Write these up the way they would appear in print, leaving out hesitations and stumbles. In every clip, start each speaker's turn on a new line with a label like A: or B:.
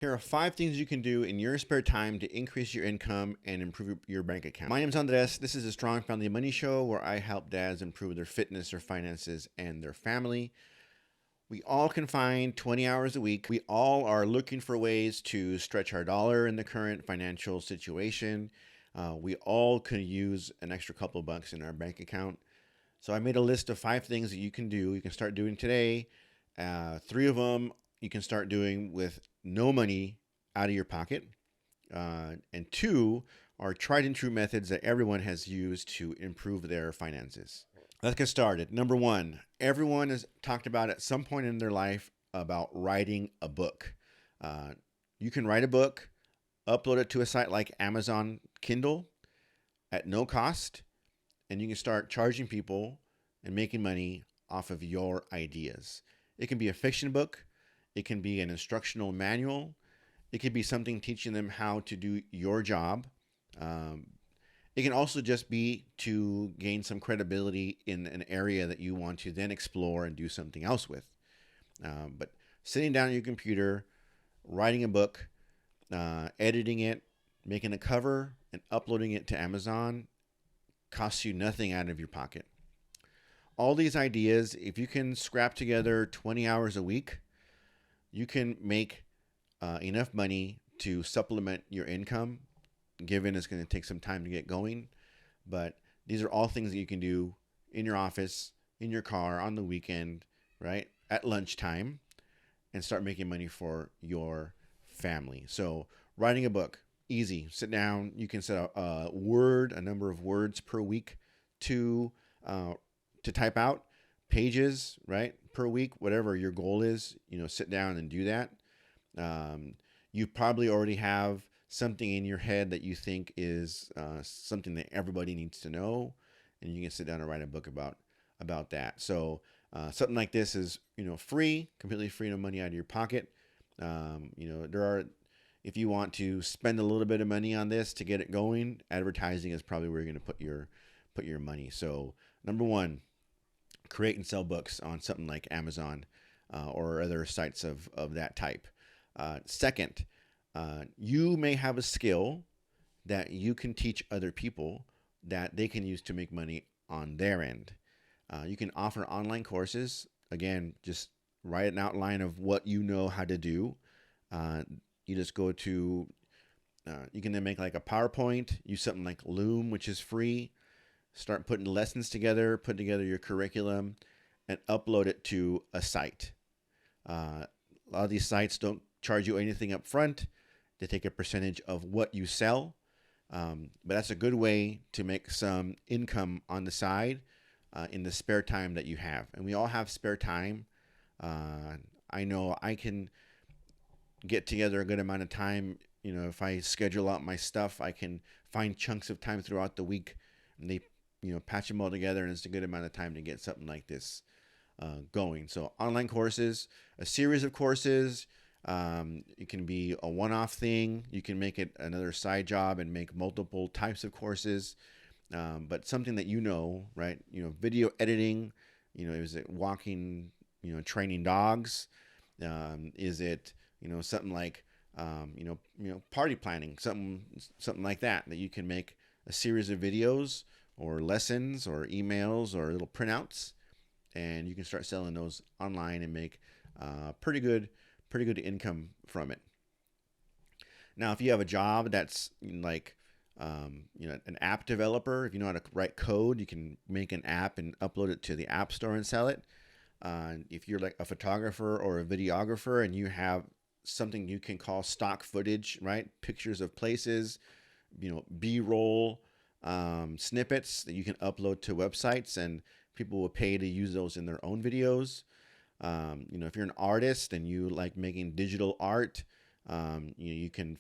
A: Here are 5 things you can do in your spare time to increase your income and improve your bank account. My name is Andres. This is a Strong Family Money Show where I help dads improve their fitness, their finances, and their family. We all can find 20 hours a week. We all are looking for ways to stretch our dollar in the current financial situation. We all could use an extra couple of bucks in our bank account. So I made a list of 5 things that you can do. You can start doing today. 3 of them you can start doing with no money out of your pocket. And 2 are tried and true methods that everyone has used to improve their finances. Let's get started. Number 1, everyone has talked about at some point in their life about writing a book. Uh, you can write a book, upload it to a site like Amazon Kindle at no cost, and you can start charging people and making money off of your ideas. It can be a fiction book, it can be an instructional manual, it could be something teaching them how to do your job. Um, it can also just be to gain some credibility in an area that you want to then explore and do something else with. But sitting down at your computer, writing a book, editing it, making a cover, and uploading it to Amazon costs you nothing out of your pocket. All these ideas, if you can scrap together 20 hours a week, you can make enough money to supplement your income, given it's going to take some time to get going. But these are all things that you can do in your office, in your car, on the weekend, right? At lunchtime, and start making money for your family. So, writing a book, easy. Sit down. You can set a number of words per week to uh, to type out, pages, right, per week, whatever your goal is. Sit down and do that. Um, you probably already have something in your head that you think is something that everybody needs to know, and you can sit down and write a book about that. So something like this is free, completely free, no money out of your pocket. There are, if you want to spend a little bit of money on this to get it going, advertising is probably where you're going to put your money. So number one, create and sell books on something like Amazon or other sites of that type. Second, you may have a skill that you can teach other people that they can use to make money on their end. You can offer online courses. Again, just write an outline of what you know how to do. Uh, you just go to, you can then make like a PowerPoint, use something like Loom, which is free. Start putting lessons together, put together your curriculum, and upload it to a site. A lot of these sites don't charge you anything up front. They take a percentage of what you sell. But that's a good way to make some income on the side in the spare time that you have. And we all have spare time. I know I can get together a good amount of time. If I schedule out my stuff, I can find chunks of time throughout the week, and they, patch them all together, and it's a good amount of time to get something like this going. So online courses, a series of courses. It can be a one-off thing. You can make it another side job and make multiple types of courses. But something that right? Video editing. Is it walking? Training dogs. Is it something like party planning? Something like that you can make a series of videos or lessons or emails or little printouts, and you can start selling those online and make pretty good income from it. Now, if you have a job that's like an app developer, if you know how to write code, you can make an app and upload it to the App Store and sell it. If you're like a photographer or a videographer and you have something you can call stock footage, right? Pictures of places, B-roll snippets that you can upload to websites, and people will pay to use those in their own videos. If you're an artist and you like making digital art, you can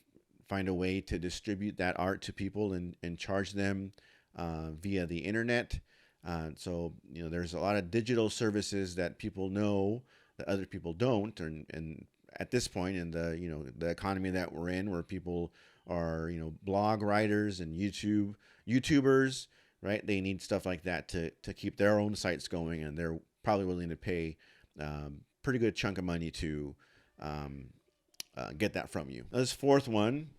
A: find a way to distribute that art to people and charge them via the internet. So there's a lot of digital services that people know that other people don't, and at this point in the economy that we're in, where people are blog writers and YouTubers, right? They need stuff like that to keep their own sites going, and they're probably willing to pay pretty good chunk of money to get that from you. This fourth one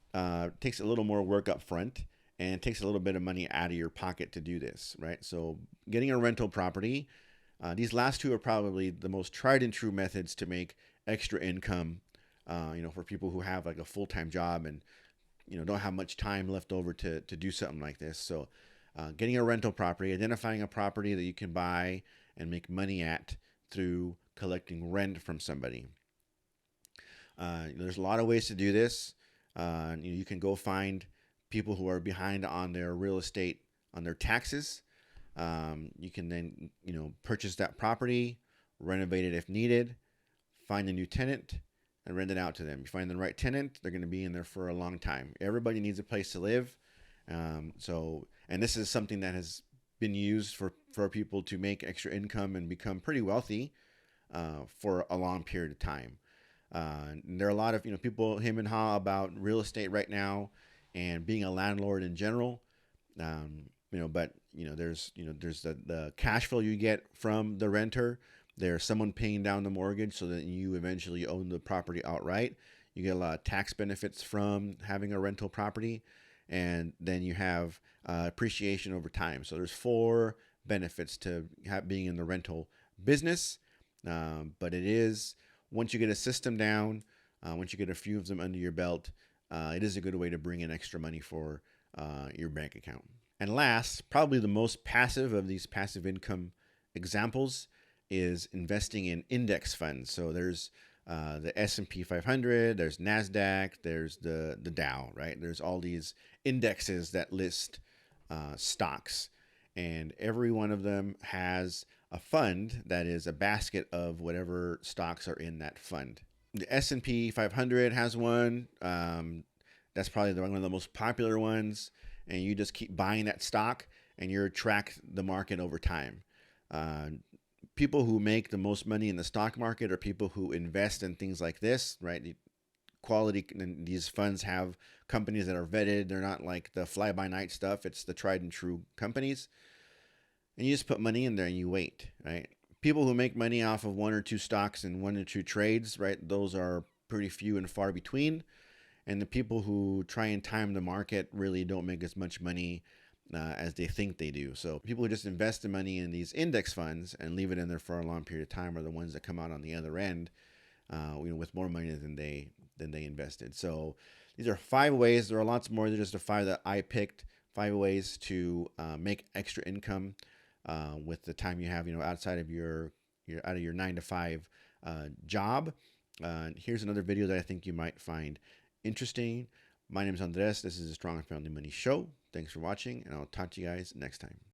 A: takes a little more work up front, and it takes a little bit of money out of your pocket to do this, right? So getting a rental property, these last two are probably the most tried and true methods to make extra income, for people who have like a full-time job and, don't have much time left over to do something like this. So getting a rental property, identifying a property that you can buy and make money at through collecting rent from somebody. There's a lot of ways to do this. You can go find people who are behind on their real estate, on their taxes. You can then, purchase that property, renovate it if needed, find a new tenant, and rent it out to them. You find the right tenant, they're going to be in there for a long time. Everybody needs a place to live. And this is something that has been used for people to make extra income and become pretty wealthy for a long period of time. And there are a lot of people him and ha about real estate right now and being a landlord in general. But there's the cash flow you get from the renter. There's someone paying down the mortgage so that you eventually own the property outright. You get a lot of tax benefits from having a rental property, and then you have appreciation over time. So there's 4 benefits to being in the rental business. But it is, once you get a system down, once you get a few of them under your belt, it is a good way to bring in extra money for your bank account. And last, probably the most passive of these passive income examples is investing in index funds. So there's the S&P 500, there's NASDAQ, there's the Dow, right? There's all these indexes that list stocks. And every one of them has a fund that is a basket of whatever stocks are in that fund. The S&P 500 has one. That's probably one of the most popular ones. And you just keep buying that stock and you track the market over time. People who make the most money in the stock market are people who invest in things like this, right? The quality, and these funds have companies that are vetted. They're not like the fly-by-night stuff. It's the tried and true companies. And you just put money in there and you wait, right? People who make money off of 1 or 2 stocks and 1 or 2 trades, right? Those are pretty few and far between. And the people who try and time the market really don't make as much money as they think they do. So people who just invest the money in these index funds and leave it in there for a long period of time are the ones that come out on the other end, with more money than they invested. So these are 5 ways. There are lots more than just the 5 that I picked. 5 ways to make extra income with the time you have, outside of your 9 to 5 job. Here's another video that I think you might find interesting. My name is Andres. This is the Strong Family Money Show. Thanks for watching, and I'll talk to you guys next time.